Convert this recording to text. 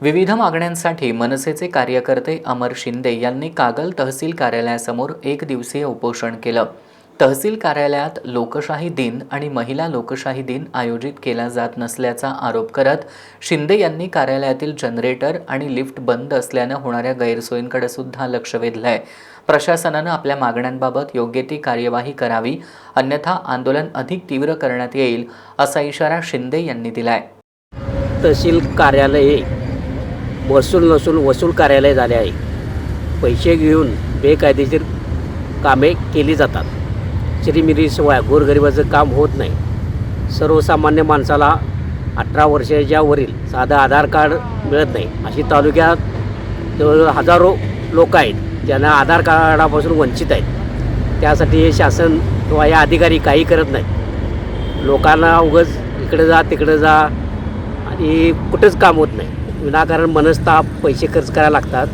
विविध मागण्यांसाठी मनसेचे कार्यकर्ते अमर शिंदे यांनी कागल तहसील कार्यालयासमोर एक दिवसीय उपोषण केलं। तहसील कार्यालयात लोकशाही दिन आणि महिला लोकशाही दिन आयोजित केला जात नसल्याचा आरोप करत शिंदे यांनी कार्यालयातील जनरेटर आणि लिफ्ट बंद असल्याने होणाऱ्या गैरसोयींकडे सुद्धा लक्ष वेधलंय। प्रशासनाने आपल्या मागण्यांबाबत योग्य ती कार्यवाही करावी, अन्यथा आंदोलन अधिक तीव्र करण्यात येईल असा इशारा शिंदे यांनी दिलाय। तहसील कार्यालय वसूल नसून वसूल कार्यालय झाले आहे। पैसे घेऊन बेकायदेशीर कामे केली जातात। चिरीमिरीशिवाय गोरगरिबाचं काम होत नाही। सर्वसामान्य माणसाला 18 वर्षाच्या वरील साधं आधार कार्ड मिळत नाही। अशी तालुक्यात जवळजवळ हजारो लोक आहेत ज्यांना आधार कार्डापासून वंचित आहेत। त्यासाठी हे शासन किंवा हे अधिकारी काही करत नाहीत। लोकांना उगाच इकडे जा तिकडे जा आणि कुठंच काम होत नाही। विनाकारण मनस्ताप पैसे खर्च करायला लागतात।